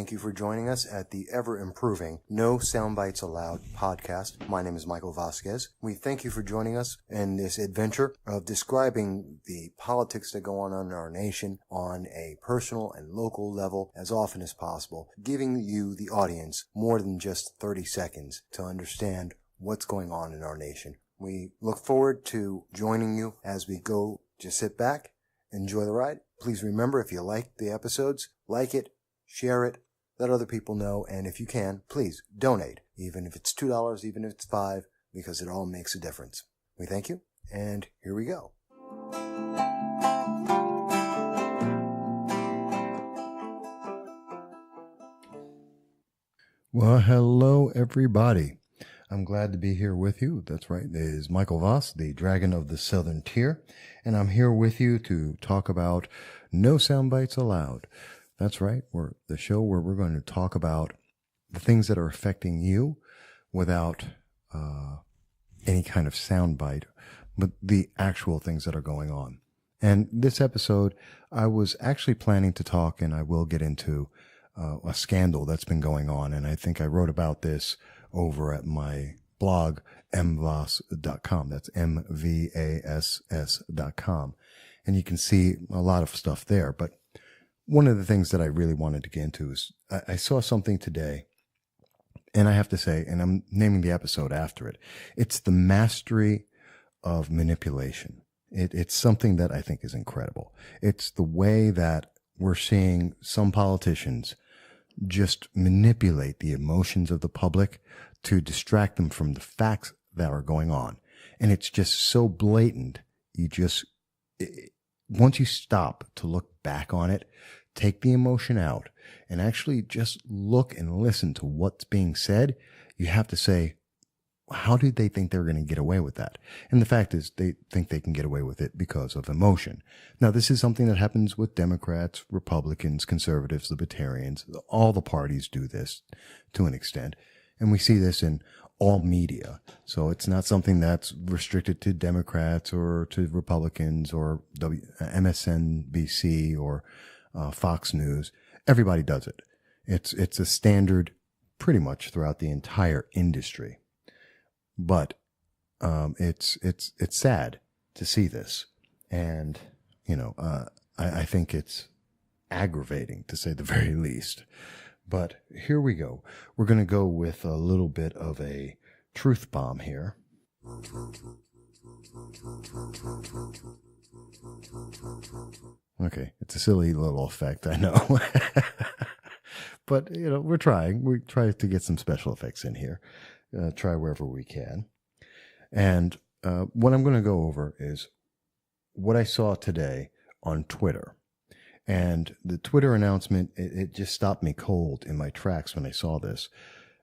thank you for joining us at the ever-improving No Soundbites Allowed podcast. My name is Michael Vasquez. We thank you for joining us in this adventure of describing the politics that go on in our nation on a personal and local level as often as possible, giving you, the audience, more than just 30 seconds to understand what's going on in our nation. We look forward to joining you as we go. Just sit back, enjoy the ride. Please remember, if you like the episodes, like it, share it, let other people know, and if you can, please donate, even if it's $2, even if it's $5, because it all makes a difference. We thank you, and here we go. Well, hello, everybody. I'm glad to be here with you. That's right. It is Michael Voss, the Dragon of the Southern Tier, and I'm here with you to talk about No Soundbites Allowed. That's right. We're the show where we're going to talk about the things that are affecting you without any kind of soundbite, but the actual things that are going on. And this episode, I was actually planning to talk, and I will get into a scandal that's been going on. And I think I wrote about this over at my blog, mvass.com. That's MVASS.com. And you can see a lot of stuff there. But one of the things that I really wanted to get into is I saw something today, and I have to say, and I'm naming the episode after it, it's the mastery of manipulation. It's something that I think is incredible. It's the way that we're seeing some politicians just manipulate the emotions of the public to distract them from the facts that are going on. And it's just so blatant. Once you stop to look back on it, take the emotion out, and actually just look and listen to what's being said, you have to say, how do they think they're going to get away with that? And the fact is, they think they can get away with it because of emotion. Now, this is something that happens with Democrats, Republicans, conservatives, libertarians. All the parties do this to an extent. And we see this in all media. So it's not something that's restricted to Democrats or to Republicans or MSNBC or Fox News. Everybody does it. It's a standard pretty much throughout the entire industry. But it's sad to see this. And, I think it's aggravating, to say the very least. But here we go. We're going to go with a little bit of a truth bomb here. Okay, it's a silly little effect, I know. But, we're trying. We try to get some special effects in here. Try wherever we can. And what I'm going to go over is what I saw today on Twitter. And the Twitter announcement, it just stopped me cold in my tracks when I saw this.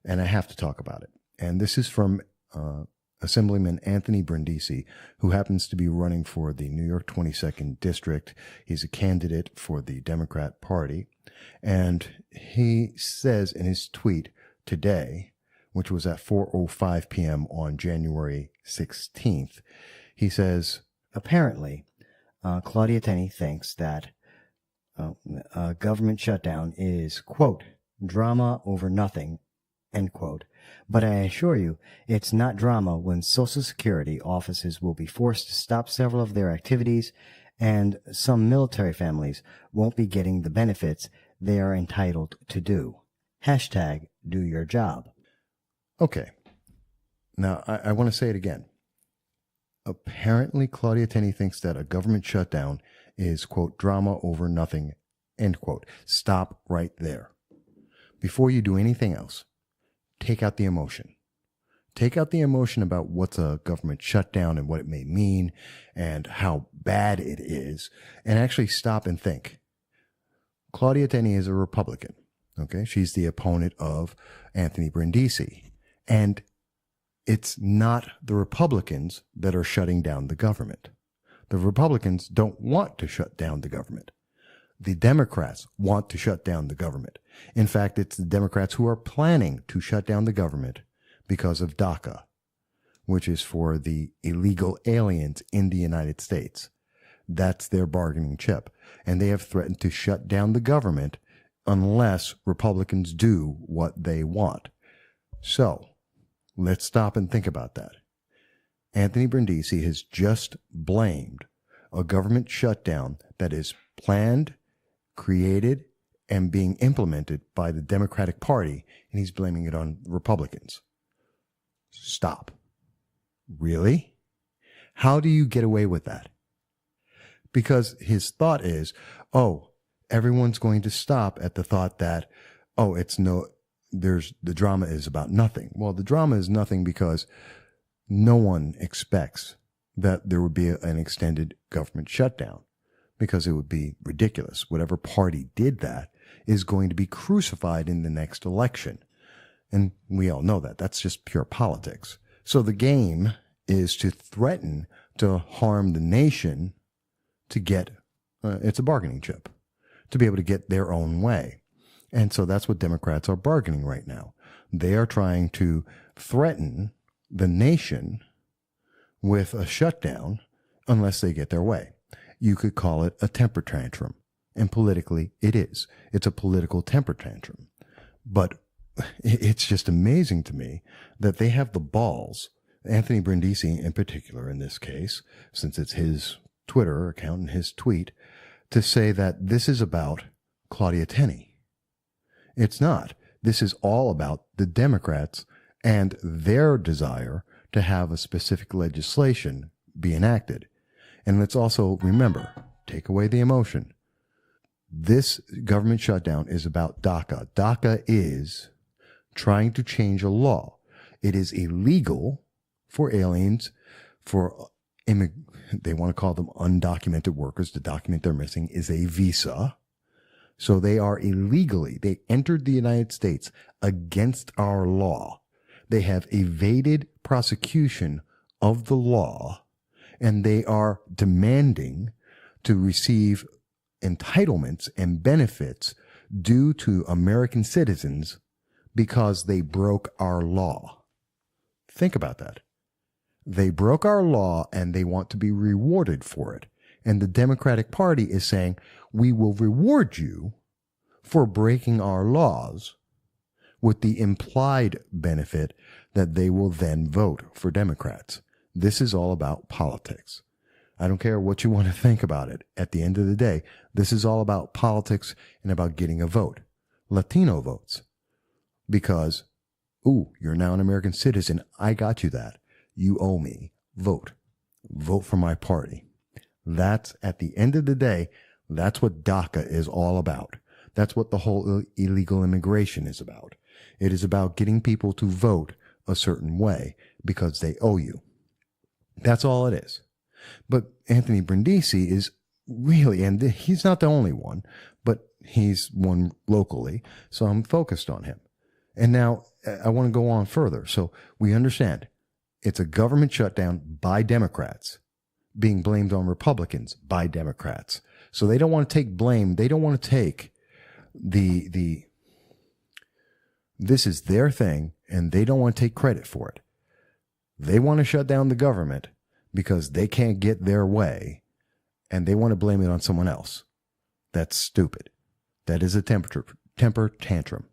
And I have to talk about it. And this is from Assemblyman Anthony Brindisi, who happens to be running for the New York 22nd District. He's a candidate for the Democrat Party. And he says in his tweet today, which was at 4:05 p.m. on January 16th, he says, apparently, Claudia Tenney thinks that a government shutdown is, quote, drama over nothing, end quote. But I assure you, it's not drama when Social Security offices will be forced to stop several of their activities, and some military families won't be getting the benefits they are entitled to do. Hashtag do your job. Okay. Now, I want to say it again. Apparently, Claudia Tenney thinks that a government shutdown is, quote, drama over nothing, end quote. Stop right there. Before you do anything else, take out the emotion. Take out the emotion about what's a government shutdown and what it may mean and how bad it is, and actually stop and think. Claudia Tenney is a Republican. Okay, she's the opponent of Anthony Brindisi. And it's not the Republicans that are shutting down the government. The Republicans don't want to shut down the government. The Democrats want to shut down the government. In fact, it's the Democrats who are planning to shut down the government because of DACA, which is for the illegal aliens in the United States. That's their bargaining chip. And they have threatened to shut down the government unless Republicans do what they want. So let's stop and think about that. Anthony Brindisi has just blamed a government shutdown that is planned, created, and being implemented by the Democratic Party, and he's blaming it on Republicans. Stop. Really? How do you get away with that? Because his thought is, oh, everyone's going to stop at the thought that, oh, the drama is about nothing. Well, the drama is nothing because no one expects that there would be an extended government shutdown, because it would be ridiculous. Whatever party did that is going to be crucified in the next election. And we all know that. That's just pure politics. So the game is to threaten to harm the nation to get, it's a bargaining chip, to be able to get their own way. And so that's what Democrats are bargaining right now. They are trying to threaten the nation with a shutdown unless they get their way. You could call it a temper tantrum. And politically, it is. It's a political temper tantrum. But it's just amazing to me that they have the balls, Anthony Brindisi in particular in this case, since it's his Twitter account and his tweet, to say that this is about Claudia Tenney. It's not. This is all about the Democrats and their desire to have a specific legislation be enacted. And let's also remember, take away the emotion. This government shutdown is about DACA. DACA is trying to change a law. It is illegal for aliens, they want to call them undocumented workers. The document they're missing is a visa. So they entered the United States against our law. They have evaded prosecution of the law, and they are demanding to receive entitlements and benefits due to American citizens because they broke our law. Think about that. They broke our law and they want to be rewarded for it. And the Democratic Party is saying, we will reward you for breaking our laws, with the implied benefit that they will then vote for Democrats. This is all about politics. I don't care what you want to think about it. At the end of the day, this is all about politics and about getting a vote. Latino votes. Because, you're now an American citizen. I got you that. You owe me. Vote. Vote for my party. That's, at the end of the day, that's what DACA is all about. That's what the whole illegal immigration is about. It is about getting people to vote a certain way because they owe you. That's all it is. But Anthony Brindisi is really, and he's not the only one, but he's one locally, so I'm focused on him. And now I want to go on further. So we understand it's a government shutdown by Democrats being blamed on Republicans by Democrats. So they don't want to take blame. They don't want to take this is their thing, and they don't want to take credit for it. They want to shut down the government because they can't get their way, and they want to blame it on someone else. That's stupid. That is a temper tantrum.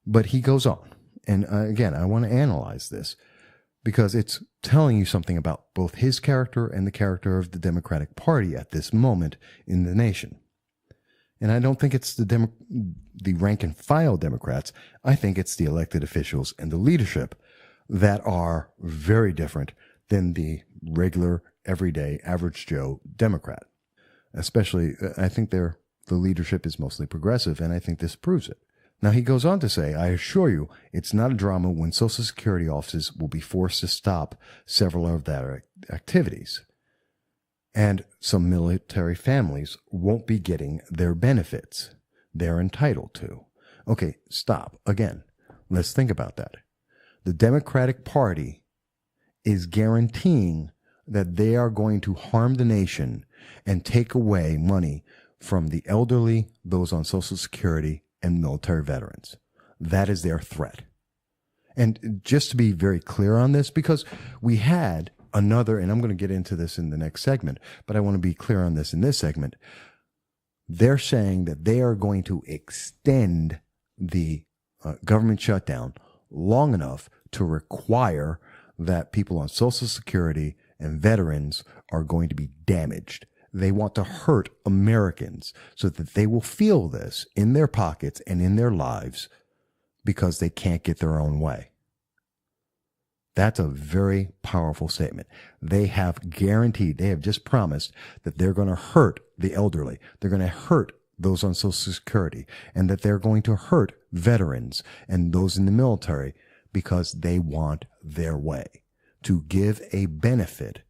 But he goes on. And again, I want to analyze this because it's telling you something about both his character and the character of the Democratic Party at this moment in the nation. And I don't think it's the rank and file Democrats. I think it's the elected officials and the leadership that are very different than the regular, everyday, average Joe Democrat. Especially, I think the leadership is mostly progressive, and I think this proves it. Now, he goes on to say, I assure you, it's not a drama when Social Security offices will be forced to stop several of their activities. And some military families won't be getting their benefits they're entitled to. Okay, stop. Again, let's think about that. The Democratic Party is guaranteeing that they are going to harm the nation and take away money from the elderly, those on Social Security, and military veterans. That is their threat. And just to be very clear on this, because we had another, and I'm going to get into this in the next segment, but I want to be clear on this in this segment. They're saying that they are going to extend the government shutdown long enough to require that people on Social Security and veterans are going to be damaged. They want to hurt Americans so that they will feel this in their pockets and in their lives because they can't get their own way. That's a very powerful statement. They have guaranteed, they have just promised that they're going to hurt the elderly. They're going to hurt those on Social Security, and that they're going to hurt veterans and those in the military because they want their way, to give a benefit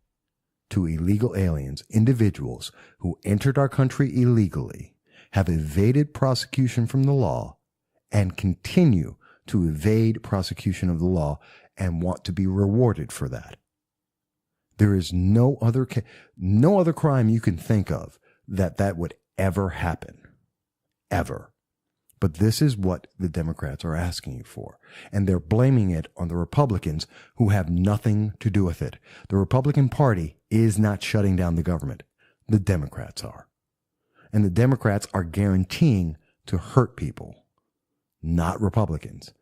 to illegal aliens, individuals who entered our country illegally, have evaded prosecution from the law, and continue to evade prosecution of the law and want to be rewarded for that. There is no other crime you can think of that would ever happen. Ever. But this is what the Democrats are asking you for. And they're blaming it on the Republicans who have nothing to do with it. The Republican Party is not shutting down the government. The Democrats are. And the Democrats are guaranteeing to hurt people, not Republicans.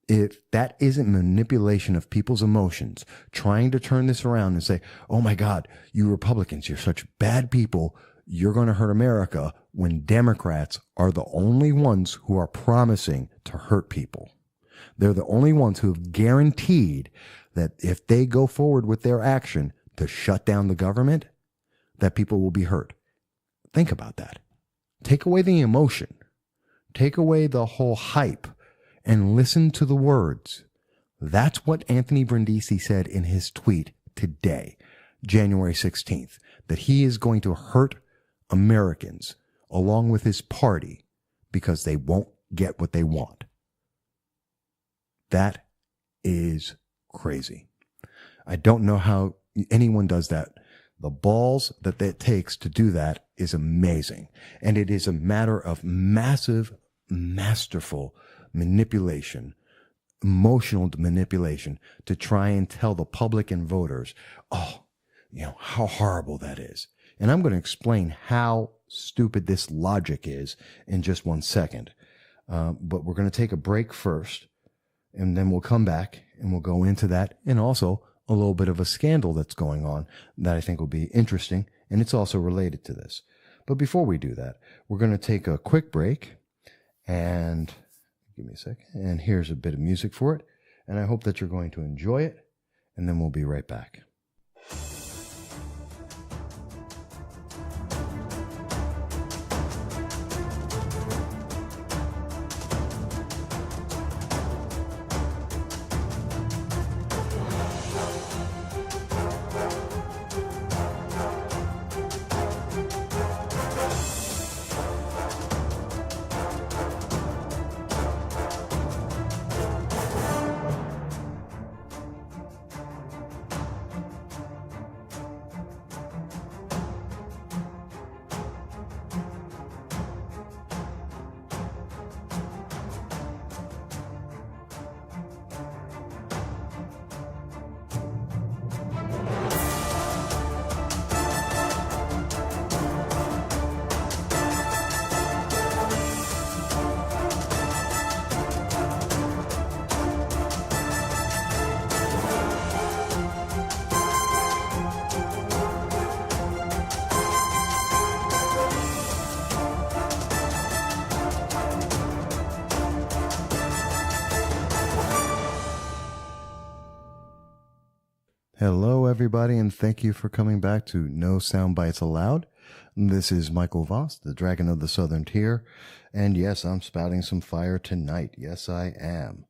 If that isn't manipulation of people's emotions, trying to turn this around and say, oh my God, you Republicans, you're such bad people, you're going to hurt America, when Democrats are the only ones who are promising to hurt people. They're the only ones who have guaranteed that if they go forward with their action to shut down the government, that people will be hurt. Think about that. Take away the emotion. Take away the whole hype and listen to the words. That's what Anthony Brindisi said in his tweet today, January 16th, that he is going to hurt Americans along with his party because they won't get what they want. That is crazy. I don't know how anyone does that. The balls that it takes to do that is amazing. And it is a matter of massive, masterful manipulation, emotional manipulation to try and tell the public and voters, oh, how horrible that is. And I'm going to explain how stupid this logic is in just 1 second. But we're going to take a break first, and then we'll come back and we'll go into that, and also a little bit of a scandal that's going on that I think will be interesting, and it's also related to this. But before we do that, we're going to take a quick break, and give me a second, and here's a bit of music for it, and I hope that you're going to enjoy it, and then we'll be right back. Hello, everybody, and thank you for coming back to No Soundbites Allowed. This is Michael Voss, the Dragon of the Southern Tier, and yes, I'm spouting some fire tonight. Yes, I am.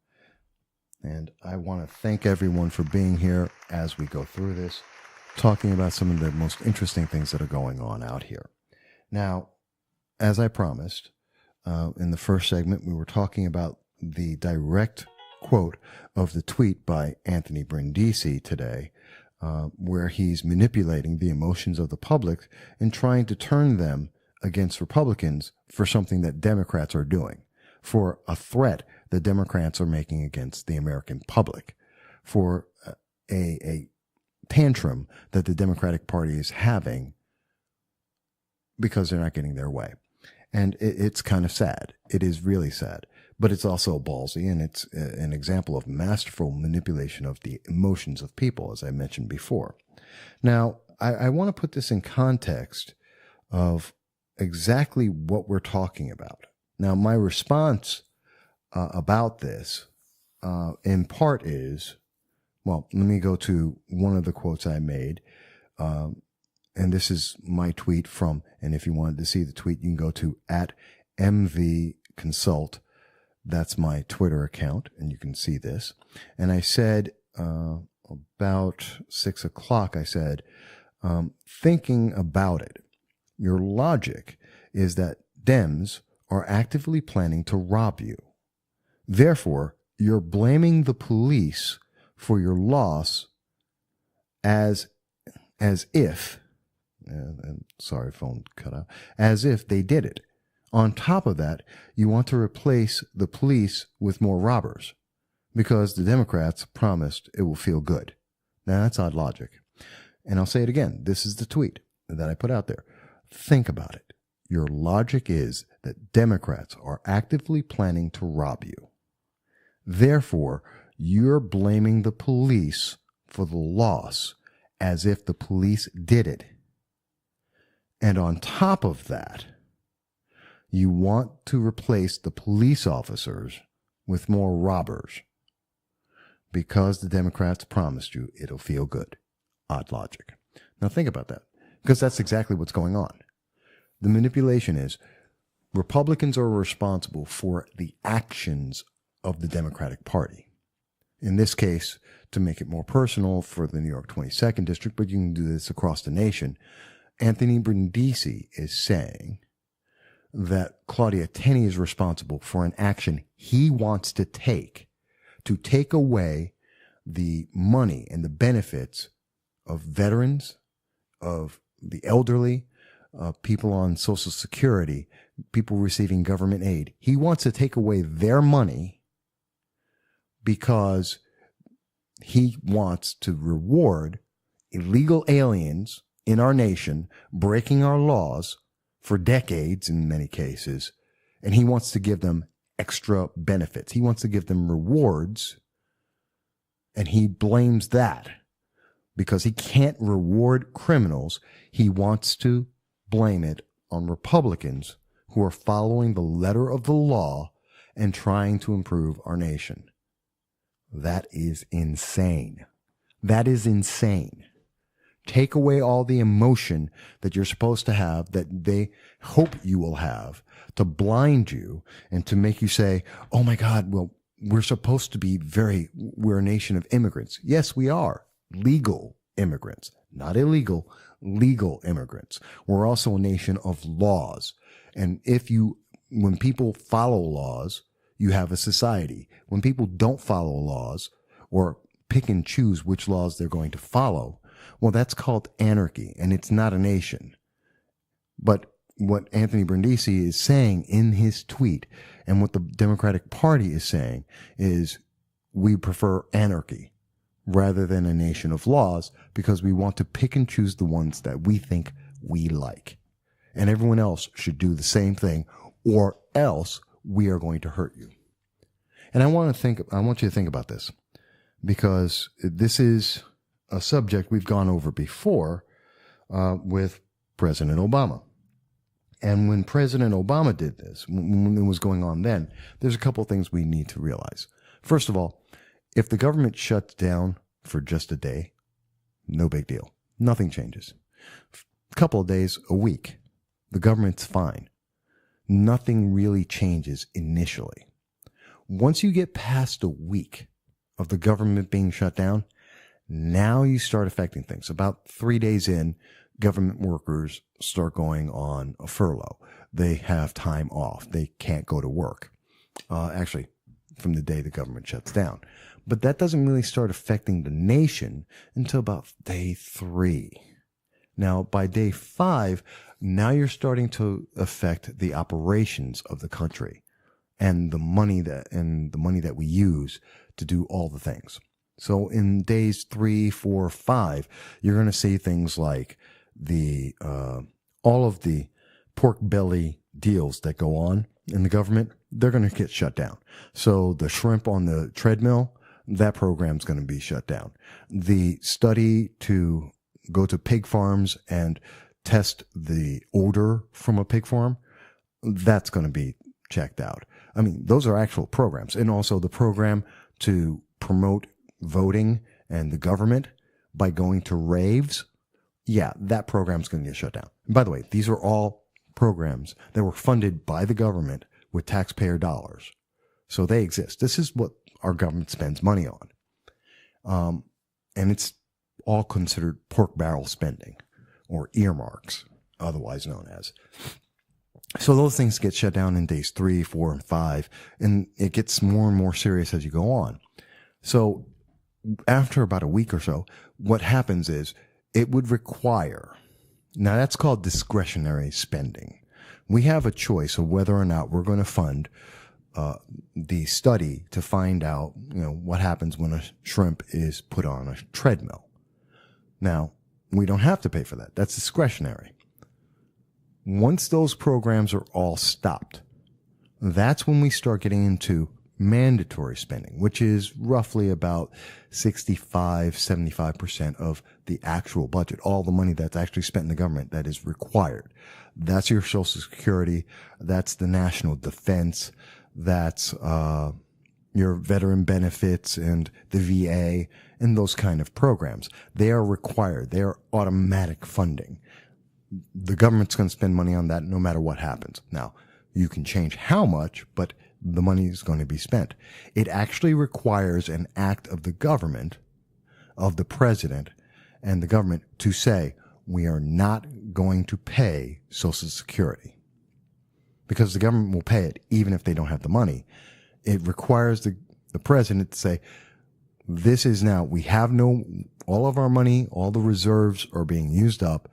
And I want to thank everyone for being here as we go through this, talking about some of the most interesting things that are going on out here. Now, as I promised, in the first segment, we were talking about the direct quote of the tweet by Anthony Brindisi today, where he's manipulating the emotions of the public and trying to turn them against Republicans for something that Democrats are doing, for a threat that Democrats are making against the American public, for a tantrum that the Democratic Party is having because they're not getting their way. And it's kind of sad. It is really sad. But it's also ballsy, and it's an example of masterful manipulation of the emotions of people, as I mentioned before. Now, I want to put this in context of exactly what we're talking about. Now, my response about this, in part is, well, let me go to one of the quotes I made. And this is my tweet from, and if you wanted to see the tweet, you can go to @MVConsult. That's my Twitter account, and you can see this. And I said, about 6 o'clock, I said, thinking about it, your logic is that Dems are actively planning to rob you. Therefore, you're blaming the police for your loss as if, and sorry, phone cut out, as if they did it. On top of that, you want to replace the police with more robbers because the Democrats promised it will feel good. Now, that's odd logic. And I'll say it again. This is the tweet that I put out there. Think about it. Your logic is that Democrats are actively planning to rob you. Therefore, you're blaming the police for the loss as if the police did it. And on top of that, you want to replace the police officers with more robbers because the Democrats promised you it'll feel good. Odd logic. Now think about that, because that's exactly what's going on. The manipulation is Republicans are responsible for the actions of the Democratic Party. In this case, to make it more personal for the New York 22nd District, but you can do this across the nation, Anthony Brindisi is saying that Claudia Tenney is responsible for an action he wants to take away the money and the benefits of veterans, of the elderly, people on Social Security, people receiving government aid. He wants to take away their money because he wants to reward illegal aliens in our nation, breaking our laws for decades in many cases, and he wants to give them extra benefits. He wants to give them rewards, and he blames that because he can't reward criminals. He wants to blame it on Republicans who are following the letter of the law and trying to improve our nation. That is insane. That is insane. Take away all the emotion that you're supposed to have, that they hope you will have, to blind you and to make you say, oh my God, well, we're supposed to be we're a nation of immigrants. Yes, we are. Legal immigrants, not illegal, legal immigrants. We're also a nation of laws. And when people follow laws, you have a society. When people don't follow laws or pick and choose which laws they're going to follow, well, that's called anarchy, and it's not a nation. But what Anthony Brindisi is saying in his tweet, and what the Democratic Party is saying, is we prefer anarchy rather than a nation of laws because we want to pick and choose the ones that we think we like. And everyone else should do the same thing, or else we are going to hurt you. And I want you to think about this, because this is a subject we've gone over before with President Obama. And when President Obama did this, when it was going on then, there's a couple of things we need to realize. First of all, if the government shuts down for just a day, no big deal. Nothing changes. A couple of days, a week, the government's fine. Nothing really changes initially. Once you get past a week of the government being shut down, now you start affecting things. About 3 days in, government workers start going on a furlough. They have time off. They can't go to work. Actually, from the day the government shuts down. But that doesn't really start affecting the nation until about day 3. Now, by day 5, now you're starting to affect the operations of the country and the money that we use to do all the things. So in days 3, 4, 5, you're going to see things like all of the pork belly deals that go on in the government, they're going to get shut down. So the shrimp on the treadmill, that program's going to be shut down. The study to go to pig farms and test the odor from a pig farm, that's going to be checked out. I mean, those are actual programs. And also the program to promote voting and the government by going to raves, yeah, that program's going to get shut down. And by the way, these are all programs that were funded by the government with taxpayer dollars. So they exist. This is what our government spends money on. And it's all considered pork barrel spending or earmarks, otherwise known as. So those things get shut down in days 3, 4, and 5, and it gets more and more serious as you go on. So after about a week or so, what happens is it would require, now that's called discretionary spending. We have a choice of whether or not we're going to fund the study to find out, what happens when a shrimp is put on a treadmill. Now, we don't have to pay for that. That's discretionary. Once those programs are all stopped, that's when we start getting into mandatory spending, which is roughly about 75% of the actual budget, all the money that's actually spent in the government that is required. That's your Social Security. That's the national defense. That's your veteran benefits and the VA and those kind of programs. They are required. They are automatic funding. The government's going to spend money on that no matter what happens. Now, you can change how much, but the money is going to be spent. It actually requires an act of the government, of the president and the government to say, we are not going to pay Social Security. Because the government will pay it even if they don't have the money. It requires the president to say, this is now, we have all of our money, all the reserves are being used up.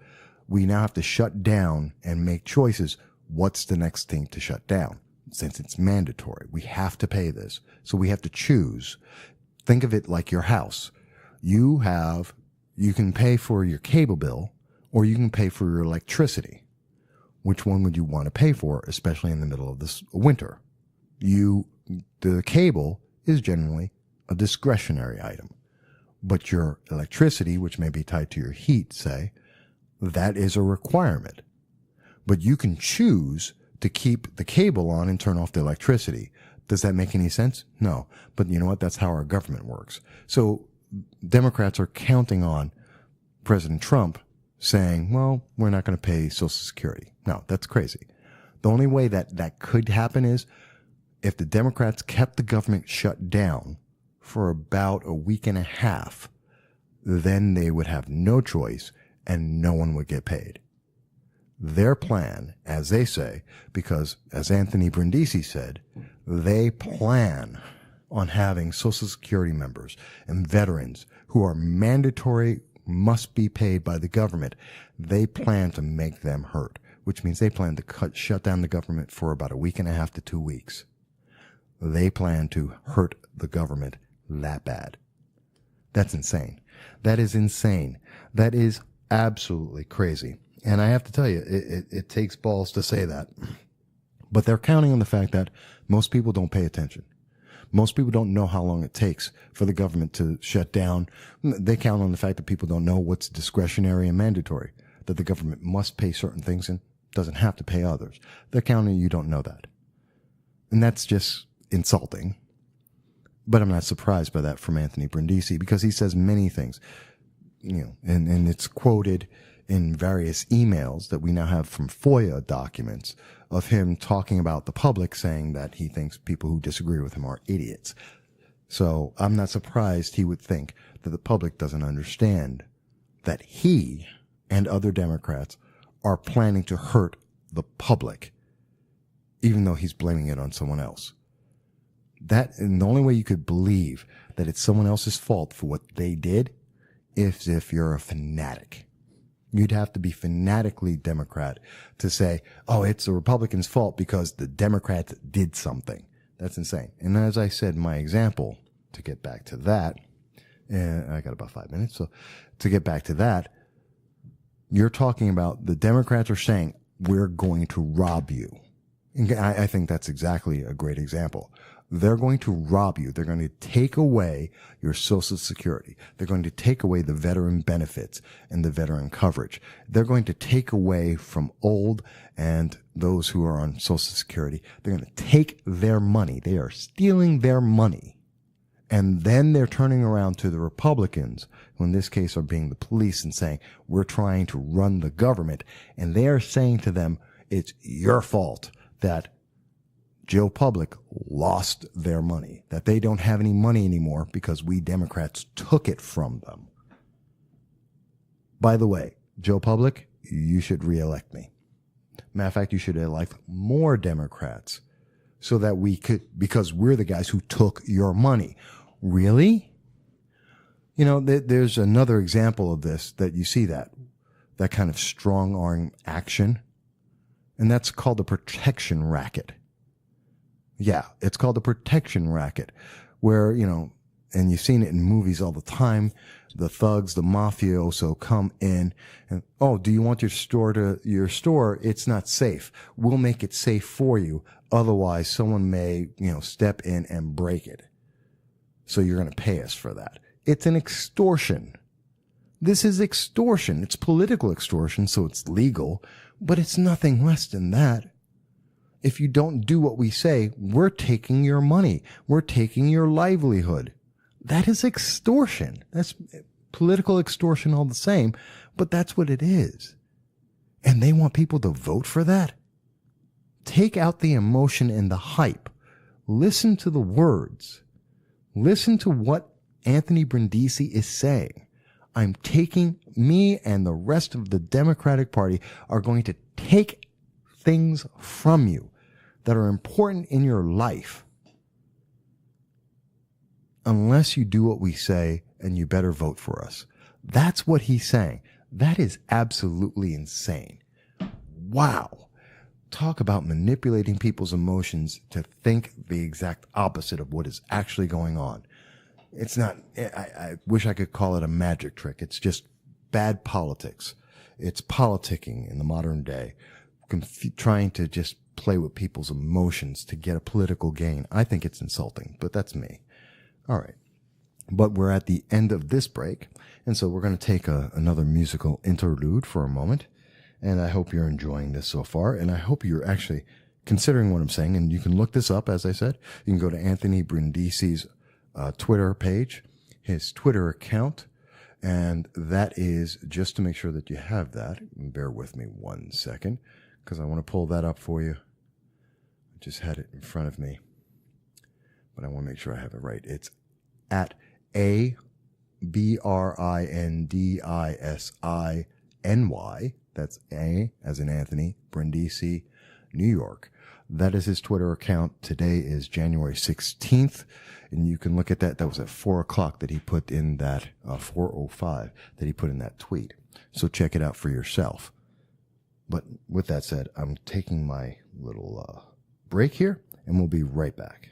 We now have to shut down and make choices. What's the next thing to shut down? Since it's mandatory, we have to pay this. So we have to choose. Think of it like your house. You can pay for your cable bill or you can pay for your electricity. Which one would you want to pay for, especially in the middle of this winter? The cable is generally a discretionary item, but your electricity, which may be tied to your heat, say, that is a requirement. But you can choose to keep the cable on and turn off the electricity. Does that make any sense? No. But you know what? That's how our government works. So Democrats are counting on President Trump saying, well, we're not going to pay Social Security. No, that's crazy. The only way that could happen is if the Democrats kept the government shut down for about a week and a half, then they would have no choice and no one would get paid. Their plan, as they say, because as Anthony Brindisi said, they plan on having Social Security members and veterans who are mandatory, must be paid by the government. They plan to make them hurt, which means they plan to shut down the government for about a week and a half to 2 weeks. They plan to hurt the government that bad. That's insane. That is insane. That is absolutely crazy. And I have to tell you, it takes balls to say that. But they're counting on the fact that most people don't pay attention. Most people don't know how long it takes for the government to shut down. They count on the fact that people don't know what's discretionary and mandatory, that the government must pay certain things and doesn't have to pay others. They're counting you don't know that. And that's just insulting. But I'm not surprised by that from Anthony Brindisi because he says many things, and it's quoted in various emails that we now have from FOIA documents of him talking about the public, saying that he thinks people who disagree with him are idiots. So I'm not surprised he would think that the public doesn't understand that he and other Democrats are planning to hurt the public, even though he's blaming it on someone else. And the only way you could believe that it's someone else's fault for what they did is if you're a fanatic. You'd have to be fanatically Democrat to say, oh, it's the Republicans' fault because the Democrats did something. That's insane. And as I said, my example, to get back to that, and I got about 5 minutes. So to get back to that, you're talking about the Democrats are saying, we're going to rob you. And I think that's exactly a great example. They're going to rob you. They're going to take away your Social Security. They're going to take away the veteran benefits and the veteran coverage. They're going to take away from old and those who are on Social Security. They're going to take their money. They are stealing their money. And then they're turning around to the Republicans, who in this case are being the police, and saying, we're trying to run the government. And they are saying to them, it's your fault that Joe Public lost their money, that they don't have any money anymore because we Democrats took it from them. By the way, Joe Public, you should reelect me. Matter of fact, you should elect more Democrats so that we could, because we're the guys who took your money. Really? You know, there's another example of this that you see that kind of strong arm action, and that's called the protection racket. Yeah, it's called the protection racket, where, you know, and you've seen it in movies all the time. The thugs, the mafioso come in and, oh, do you want your store? It's not safe. We'll make it safe for you. Otherwise, someone may, you know, step in and break it. So you're going to pay us for that. It's an extortion. This is extortion. It's political extortion, so it's legal, but it's nothing less than that. If you don't do what we say, we're taking your money. We're taking your livelihood. That is extortion. That's political extortion all the same, but that's what it is. And they want people to vote for that? Take out the emotion and the hype. Listen to the words. Listen to what Anthony Brindisi is saying. Me and the rest of the Democratic Party are going to take things from you that are important in your life unless you do what we say, and you better vote for us. That's what he's saying. That is absolutely insane. Wow. Talk about manipulating people's emotions to think the exact opposite of what is actually going on. It's not, I wish I could call it a magic trick. It's just bad politics. It's politicking in the modern day, trying to just play with people's emotions to get a political gain. I think it's insulting, but that's me. All right. But we're at the end of this break, and so we're going to take another musical interlude for a moment, and I hope you're enjoying this so far, and I hope you're actually considering what I'm saying, and you can look this up, as I said. You can go to Anthony Brindisi's Twitter page, his Twitter account, and that is just to make sure that you have that. Bear with me 1 second, because I want to pull that up for you. I just had it in front of me, but I want to make sure I have it right. It's at ABRINDISINY. That's A as in Anthony, Brindisi, New York. That is his Twitter account. Today is January 16th, and you can look at that. That was at 4 o'clock that he put in that, 4:05 that he put in that tweet. So check it out for yourself. But with that said, I'm taking my little break here, and we'll be right back.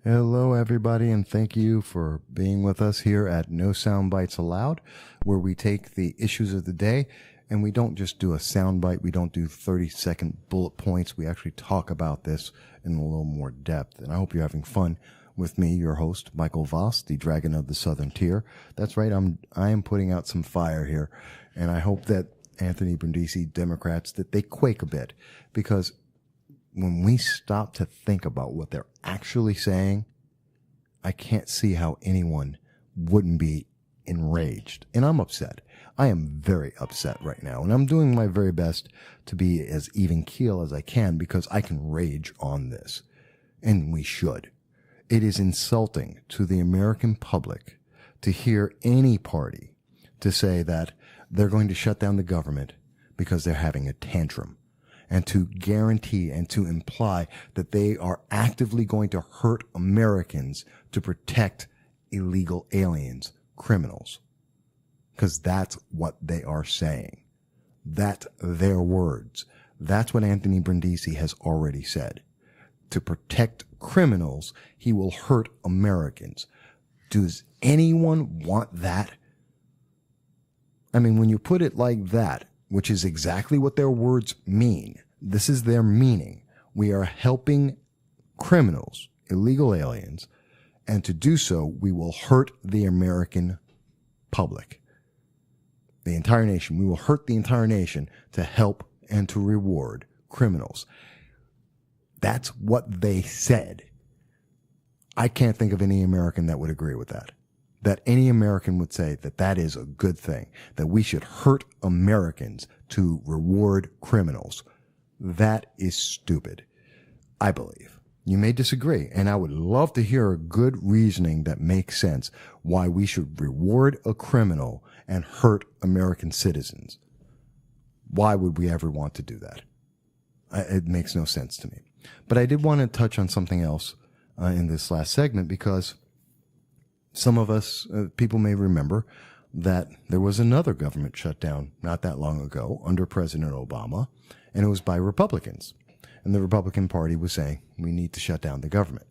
Hello, everybody, and thank you for being with us here at No Soundbites Allowed, where we take the issues of the day and we don't just do a soundbite. We don't do 30-second bullet points. We actually talk about this in a little more depth. And I hope you're having fun with me, your host, Michael Voss, the Dragon of the Southern Tier. That's right. I am putting out some fire here, and I hope that Anthony Brindisi Democrats, that they quake a bit, because when we stop to think about what they're actually saying, I can't see how anyone wouldn't be enraged. And I'm upset. I am very upset right now. And I'm doing my very best to be as even keel as I can, because I can rage on this. And we should. It is insulting to the American public to hear any party to say that they're going to shut down the government because they're having a tantrum, and to guarantee and to imply that they are actively going to hurt Americans to protect illegal aliens, criminals. Because that's what they are saying. That's their words. That's what Anthony Brindisi has already said. To protect criminals, he will hurt Americans. Does anyone want that? I mean, when you put it like that, which is exactly what their words mean. This is their meaning. We are helping criminals, illegal aliens, and to do so, we will hurt the American public. The entire nation. We will hurt the entire nation to help and to reward criminals. That's what they said. I can't think of any American that would agree with that. That any American would say that that is a good thing, that we should hurt Americans to reward criminals. That is stupid, I believe. You may disagree, and I would love to hear a good reasoning that makes sense why we should reward a criminal and hurt American citizens. Why would we ever want to do that? It makes no sense to me. But I did want to touch on something else in this last segment, because some of us, people may remember that there was another government shutdown not that long ago under President Obama, and it was by Republicans. And the Republican Party was saying, we need to shut down the government.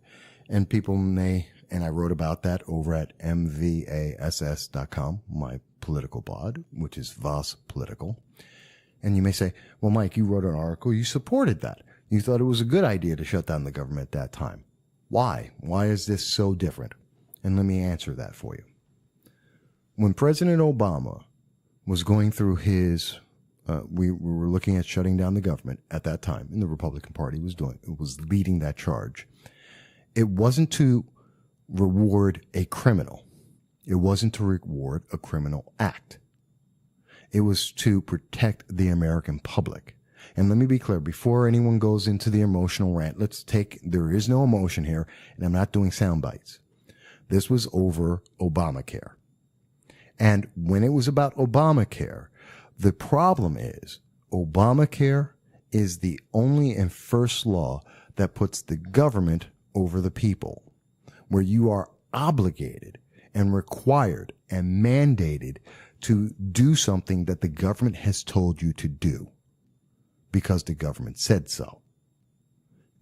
And people may, and I wrote about that over at mvass.com, my political blog, which is Voss Political. And you may say, well, Mike, you wrote an article, you supported that. You thought it was a good idea to shut down the government at that time. Why? Why is this so different? And let me answer that for you. When President Obama was going through his, we were looking at shutting down the government at that time, and the Republican Party was leading that charge. It wasn't to reward a criminal. It wasn't to reward a criminal act. It was to protect the American public. And let me be clear, before anyone goes into the emotional rant, there is no emotion here, and I'm not doing sound bites. This was over Obamacare. And when it was about Obamacare, the problem is Obamacare is the only and first law that puts the government over the people, where you are obligated and required and mandated to do something that the government has told you to do because the government said so.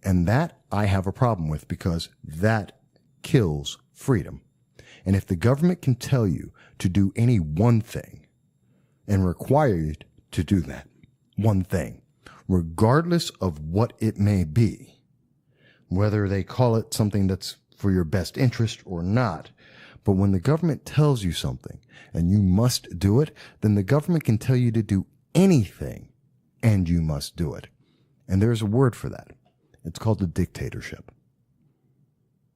And that I have a problem with, because that kills freedom. And if the government can tell you to do any one thing and require you to do that one thing, regardless of what it may be, whether they call it something that's for your best interest or not, but when the government tells you something and you must do it, then the government can tell you to do anything and you must do it. And there's a word for that. It's called a dictatorship.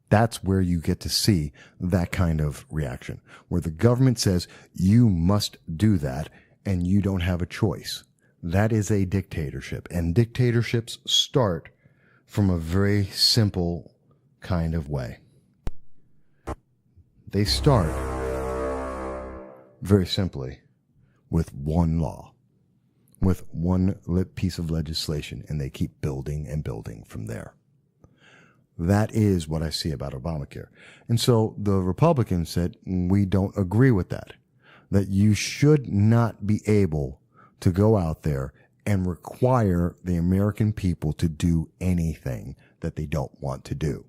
That's where you get to see that kind of reaction, where the government says you must do that and you don't have a choice. That is a dictatorship. And dictatorships start from a very simple kind of way. They start very simply with one law, with one piece of legislation, and they keep building and building from there. That is what I see about Obamacare. And so the Republicans said, we don't agree with that, that you should not be able to go out there and require the American people to do anything that they don't want to do.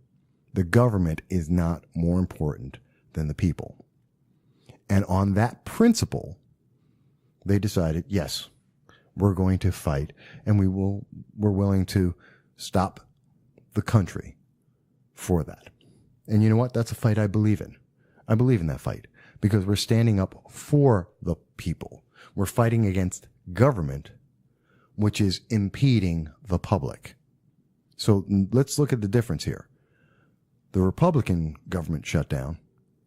The government is not more important than the people. And on that principle, they decided, yes, we're going to fight, and we're willing to stop the country for that. And you know what? That's a fight I believe in. I believe in that fight because we're standing up for the people. We're fighting against government, which is impeding the public. So let's look at the difference here. The Republican government shutdown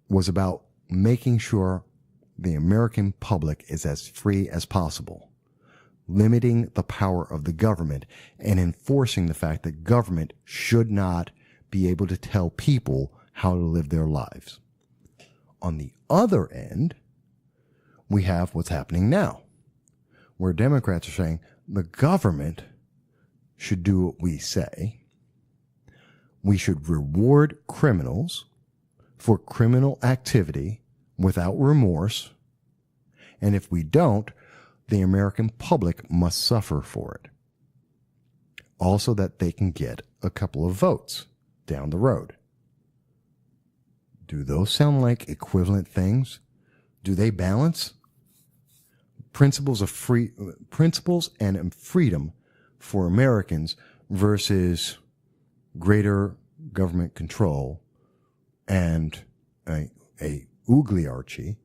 was about making sure the American public is as free as possible, limiting the power of the government and enforcing the fact that government should not be able to tell people how to live their lives. On the other end, we have what's happening now, where Democrats are saying the government should do what we say. We should reward criminals for criminal activity without remorse. And if we don't, the American public must suffer for it. Also that they can get a couple of votes down the road. Do those sound like equivalent things? Do they balance? Principles and freedom for Americans versus greater government control and a oligarchy,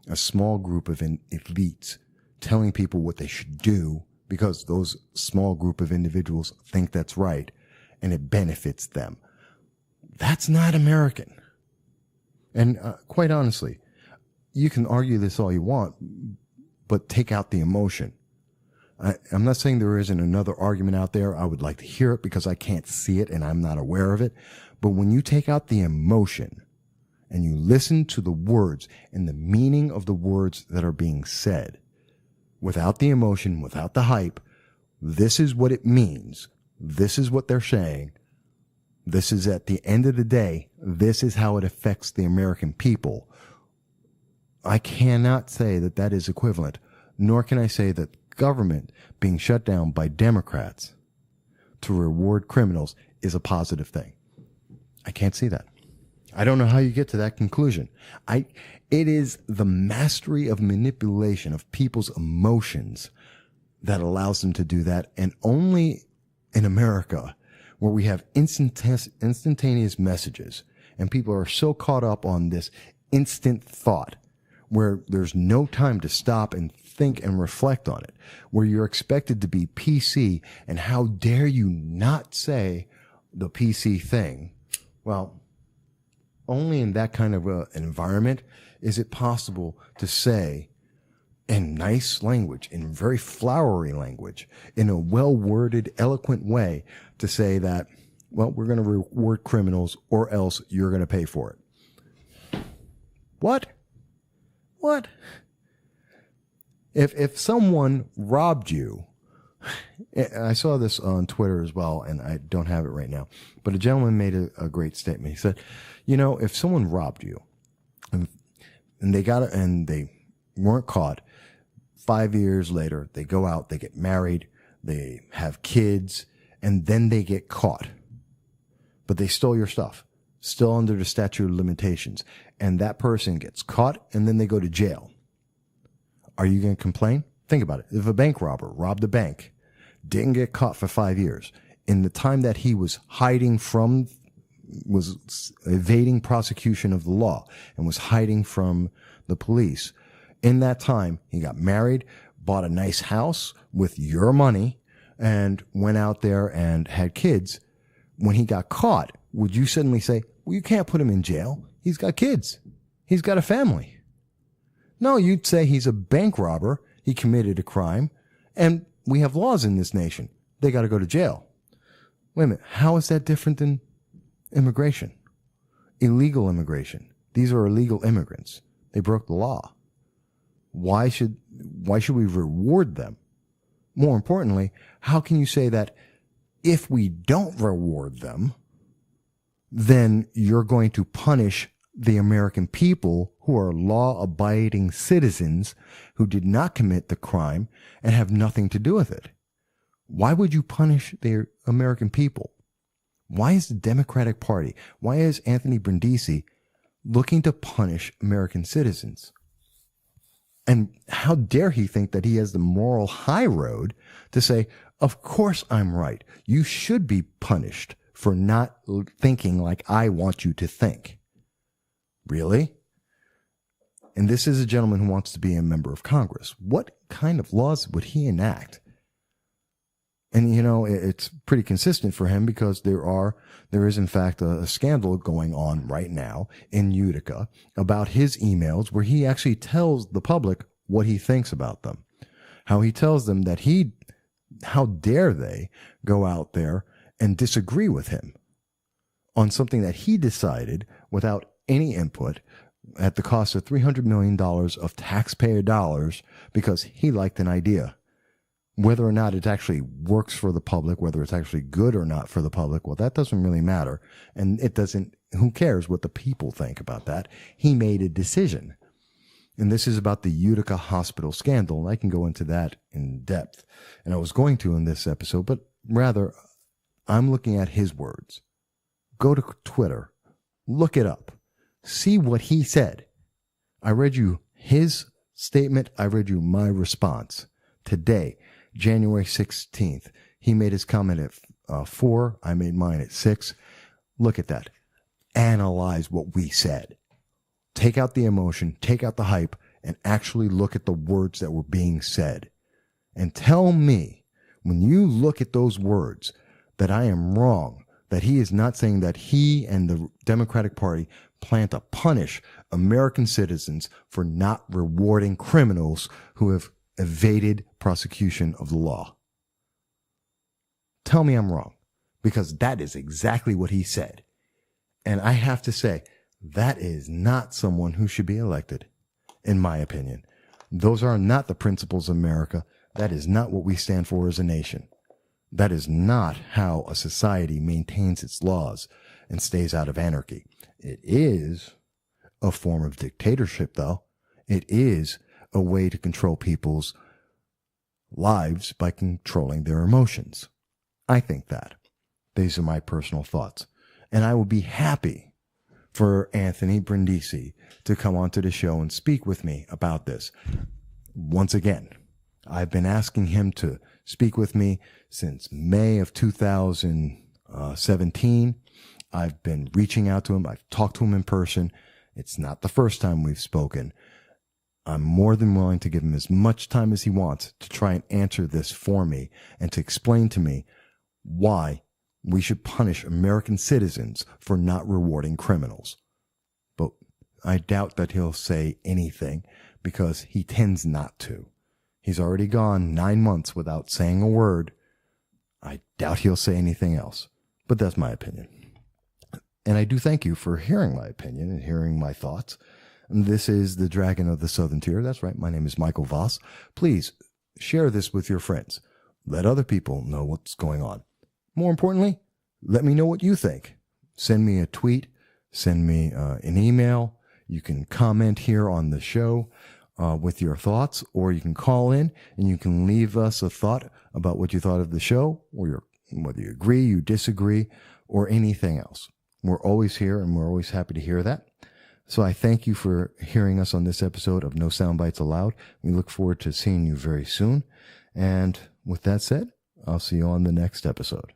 a small group of elites telling people what they should do because those small group of individuals think that's right and it benefits them. That's not American. And quite honestly, you can argue this all you want, but take out the emotion. I'm not saying there isn't another argument out there. I would like to hear it because I can't see it and I'm not aware of it. But when you take out the emotion and you listen to the words and the meaning of the words that are being said, without the emotion, without the hype, this is what it means. This is what they're saying. This is at the end of the day, this is how it affects the American people. I cannot say that that is equivalent, nor can I say that government being shut down by Democrats to reward criminals is a positive thing. I can't see that. I don't know how you get to that conclusion. It is the mastery of manipulation of people's emotions that allows them to do that. And only in America, where we have instantaneous messages and people are so caught up on this instant thought where there's no time to stop and think and reflect on it, where you're expected to be PC, and how dare you not say the PC thing? Well, only in that kind of an environment is it possible to say in nice language, in very flowery language, in a well-worded, eloquent way, to say that, well, we're going to reward criminals or else you're going to pay for it. What? If someone robbed you, I saw this on Twitter as well, and I don't have it right now, but a gentleman made a great statement. He said, you know, if someone robbed you and they got it and they weren't caught, 5 years later, they go out, they get married, they have kids, and then they get caught. But they stole your stuff, still under the statute of limitations. And that person gets caught, and then they go to jail. Are you going to complain? Think about it. If a bank robber robbed a bank, didn't get caught for 5 years, in the time that he was was evading prosecution of the law and was hiding from the police, in that time, he got married, bought a nice house with your money, and went out there and had kids. When he got caught, would you suddenly say, well, you can't put him in jail. He's got kids. He's got a family. No, you'd say he's a bank robber. He committed a crime. And we have laws in this nation. They got to go to jail. Wait a minute. How is that different than immigration? Illegal immigration. These are illegal immigrants. They broke the law. Why should we reward them more importantly, how can you say that if we don't reward them, then you're going to punish the American people who are law-abiding citizens who did not commit the crime and have nothing to do with it? Why would you punish the American people? Why is the Democratic Party, why is Anthony Brindisi looking to punish American citizens? And how dare he think that he has the moral high road to say, of course I'm right. You should be punished for not thinking like I want you to think. Really? And this is a gentleman who wants to be a member of Congress. What kind of laws would he enact? And, you know, it's pretty consistent for him because there is in fact a scandal going on right now in Utica about his emails where he actually tells the public what he thinks about them. How he tells them that how dare they go out there and disagree with him on something that he decided without any input at the cost of $300 million of taxpayer dollars because he liked an idea. Whether or not it actually works for the public, whether it's actually good or not for the public, well, that doesn't really matter. And who cares what the people think about that? He made a decision. And this is about the Utica hospital scandal. And I can go into that in depth. And I was going to in this episode, but rather, I'm looking at his words. Go to Twitter, look it up, see what he said. I read you his statement. I read you my response today. January 16th. He made his comment at 4. I made mine at 6. Look at that. Analyze what we said. Take out the emotion, take out the hype, and actually look at the words that were being said. And tell me, when you look at those words, that I am wrong, that he is not saying that he and the Democratic Party plan to punish American citizens for not rewarding criminals who have evaded prosecution of the law. Tell me I'm wrong, because that is exactly what he said. And I have to say, that is not someone who should be elected, in my opinion. Those are not the principles of America. That is not what we stand for as a nation. That is not how a society maintains its laws and stays out of anarchy. It is a form of dictatorship, though. It is a way to control people's lives by controlling their emotions. I think that. These are my personal thoughts. And I will be happy for Anthony Brindisi to come onto the show and speak with me about this. Once again, I've been asking him to speak with me since May of 2017. I've been reaching out to him. I've talked to him in person. It's not the first time we've spoken. I'm more than willing to give him as much time as he wants to try and answer this for me and to explain to me why we should punish American citizens for not rewarding criminals. But I doubt that he'll say anything because he tends not to. He's already gone 9 months without saying a word. I doubt he'll say anything else. But that's my opinion. And I do thank you for hearing my opinion and hearing my thoughts. This is the Dragon of the Southern Tier. That's right. My name is Michael Voss. Please share this with your friends. Let other people know what's going on. More importantly, let me know what you think. Send me a tweet. Send me an email. You can comment here on the show with your thoughts, or you can call in and you can leave us a thought about what you thought of the show, or whether you agree, you disagree, or anything else. We're always here, and we're always happy to hear that. So I thank you for hearing us on this episode of No Soundbites Allowed. We look forward to seeing you very soon. And with that said, I'll see you on the next episode.